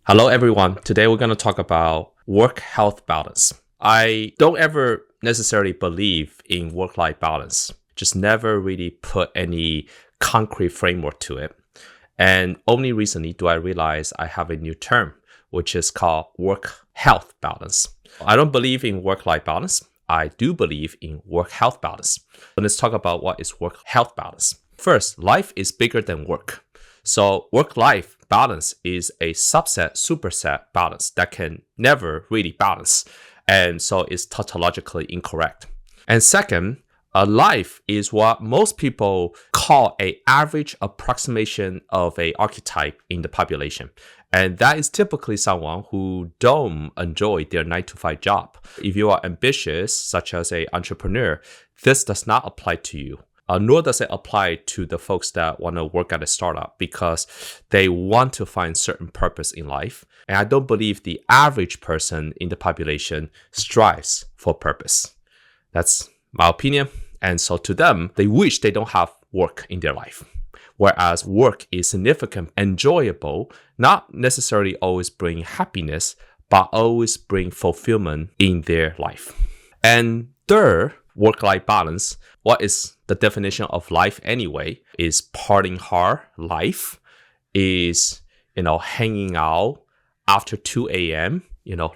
Hello, everyone. Today we're going to talk about work-health balance. I don't ever necessarily believe in work-life balance, just never really put any concrete framework to it. And only recently do I realize I have a new term, which is called work-health balance. I don't believe in work-life balance. I do believe in work-health balance. So let's talk about what is work-health balance. First, life is bigger than work. So work-life balance is a superset balance that can never really balance. And so it's tautologically incorrect. And second, a life is what most people call an average approximation of an archetype in the population. And that is typically someone who don't enjoy their 9 to 5 job. If you are ambitious, such as an entrepreneur, this does not apply to you. Nor does it apply to the folks that want to work at a startup because they want to find certain purpose in life. And I don't believe the average person in the population strives for purpose. That's my opinion. And so to them, they wish they don't have work in their life. Whereas work is significant, enjoyable, not necessarily always bring happiness, but always bring fulfillment in their life. And third, work-life balance. What is the definition of life anyway? Is partying hard. Life is, hanging out after 2 a.m.,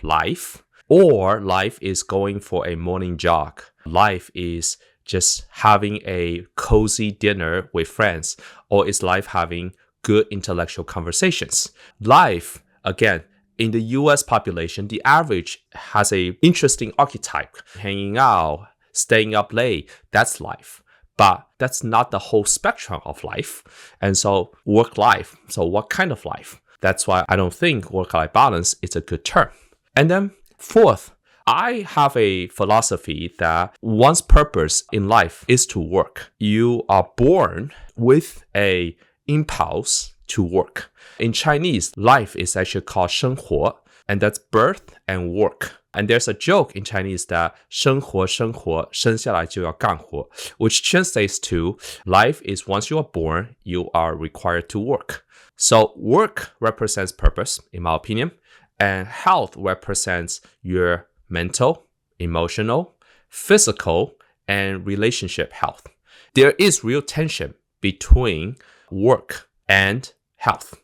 life. Or life is going for a morning jog. Life is just having a cozy dinner with friends. Or is life having good intellectual conversations? Life, again, in the US population, the average has an interesting archetype. Hanging out, staying up late, that's life. But that's not the whole spectrum of life. And so work-life, so what kind of life? That's why I don't think work-life balance is a good term. And then fourth, I have a philosophy that one's purpose in life is to work. You are born with an impulse to work. In Chinese, life is actually called 生活, and that's birth and work. And there's a joke in Chinese that 生活生活生下来就要干活, which translates to life is once you are born, you are required to work. So work represents purpose, in my opinion, and health represents your mental, emotional, physical, and relationship health. There is real tension between work and health.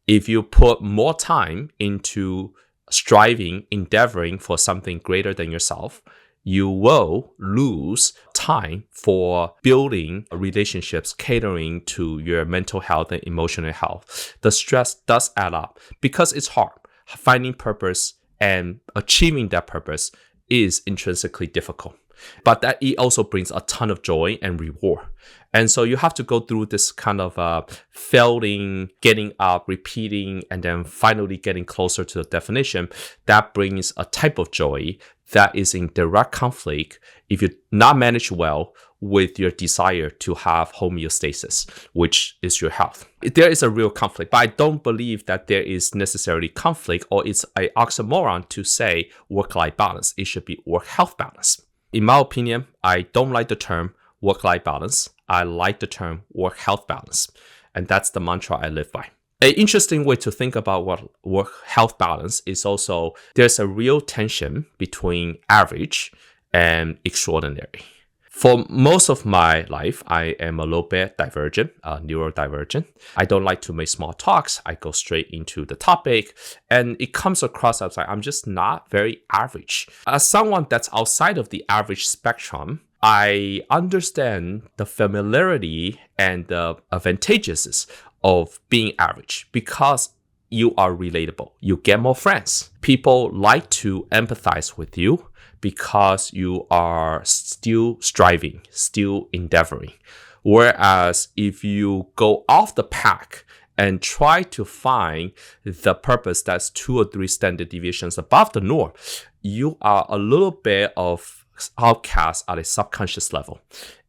If you put more time into striving, endeavoring for something greater than yourself, you will lose time for building relationships, catering to your mental health and emotional health. The stress does add up because it's hard. Finding purpose and achieving that purpose is intrinsically difficult. But that it also brings a ton of joy and reward. And so you have to go through this kind of failing, getting up, repeating, and then finally getting closer to the definition. That brings a type of joy that is in direct conflict if you not manage well with your desire to have homeostasis, which is your health. There is a real conflict, but I don't believe that there is necessarily conflict or it's an oxymoron to say work-life balance. It should be work-health balance. In my opinion, I don't like the term work-life balance. I like the term work-health balance. And that's the mantra I live by. An interesting way to think about what work-health balance is also there's a real tension between average and extraordinary. For most of my life, I am a little bit divergent, neurodivergent. I don't like to make small talks. I go straight into the topic. And it comes across as like I'm just not very average. As someone that's outside of the average spectrum, I understand the familiarity and the advantages of being average because you are relatable. You get more friends. People like to empathize with you because you are still striving, still endeavoring. Whereas if you go off the pack and try to find the purpose that's 2 or 3 standard deviations above the norm, you are a little bit of outcast at a subconscious level.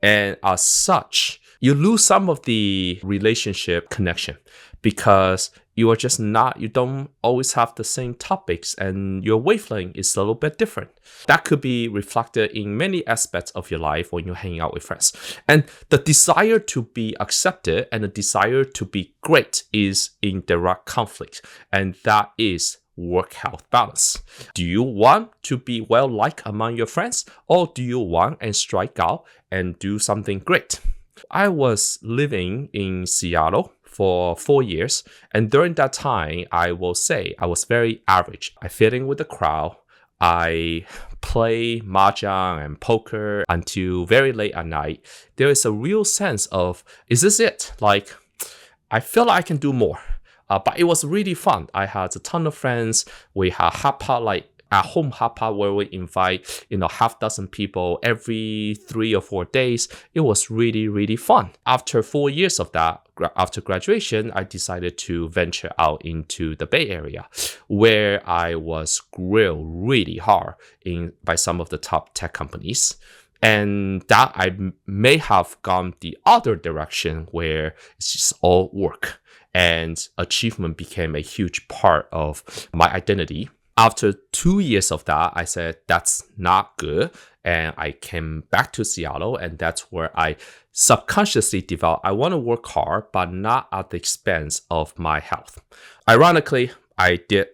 And as such, you lose some of the relationship connection because you are just not, you don't always have the same topics and your wavelength is a little bit different. That could be reflected in many aspects of your life when you're hanging out with friends. And the desire to be accepted and the desire to be great is in direct conflict. And that is work-health balance. Do you want to be well-liked among your friends, or do you want and strike out and do something great? I was living in Seattle for 4 years, and during that time, I will say I was very average. I fit in with the crowd. I play mahjong and poker until very late at night. There is a real sense of, is this it? Like, I feel like I can do more. But it was really fun. I had a ton of friends. We had hapa, like at home hapa, where we invite, half dozen people every 3 or 4 days. It was really, really fun. After 4 years of that, after graduation, I decided to venture out into the Bay Area, where I was grilled really hard by some of the top tech companies. And that I may have gone the other direction, where it's just all work. And achievement became a huge part of my identity. After 2 years of that, I said, that's not good. And I came back to Seattle, and that's where I subconsciously developed, I want to work hard, but not at the expense of my health. Ironically, I did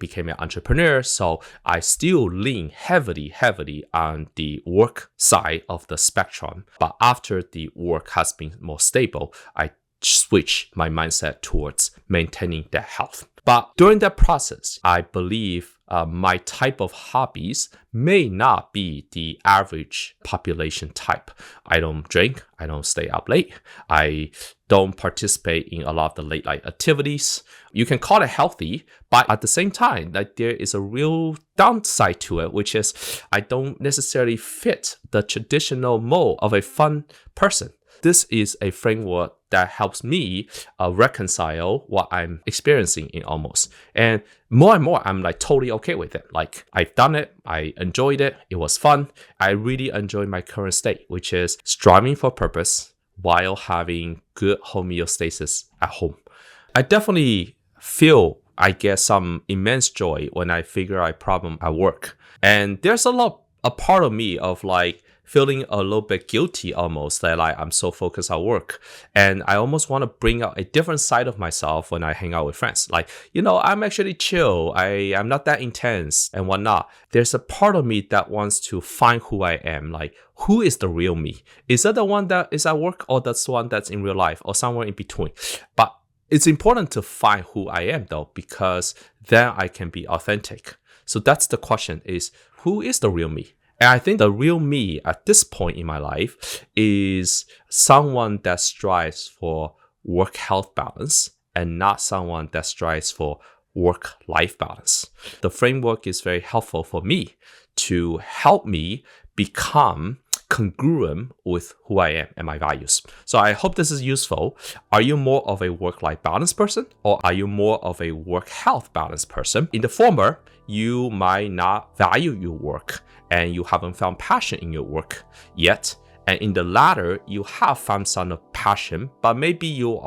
became an entrepreneur, so I still lean heavily on the work side of the spectrum. But after the work has been more stable, I switch my mindset towards maintaining that health. But during that process, I believe my type of hobbies may not be the average population type. I don't drink, I don't stay up late, I don't participate in a lot of the late night activities. You can call it healthy, but at the same time, like, there is a real downside to it, which is I don't necessarily fit the traditional mold of a fun person. This is a framework that helps me reconcile what I'm experiencing in Almost. And more, I'm like totally okay with it. Like, I've done it, I enjoyed it, it was fun. I really enjoy my current state, which is striving for purpose while having good homeostasis at home. I definitely feel I get some immense joy when I figure out a problem at work. And there's a part of me of like feeling a little bit guilty almost, that like I'm so focused at work. And I almost want to bring out a different side of myself when I hang out with friends. Like, I'm actually chill. I'm not that intense and whatnot. There's a part of me that wants to find who I am. Like, who is the real me? Is that the one that is at work, or that's the one that's in real life, or somewhere in between? But it's important to find who I am though, because then I can be authentic. So that's the question, is who is the real me? And I think the real me at this point in my life is someone that strives for work-health balance and not someone that strives for work-life balance. The framework is very helpful for me to help me become congruent with who I am and my values. So I hope this is useful. Are you more of a work-life balance person, or are you more of a work-health balance person? In the former, you might not value your work and you haven't found passion in your work yet. And in the latter, you have found some of passion, but maybe you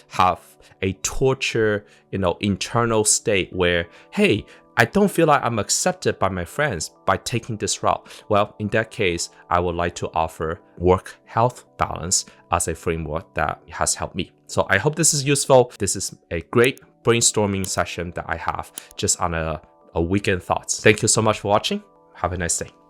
have a torture, internal state where, hey, I don't feel like I'm accepted by my friends by taking this route. Well, in that case, I would like to offer work-health balance as a framework that has helped me. So I hope this is useful. This is a great brainstorming session that I have just on a weekend thoughts. Thank you so much for watching. Have a nice day.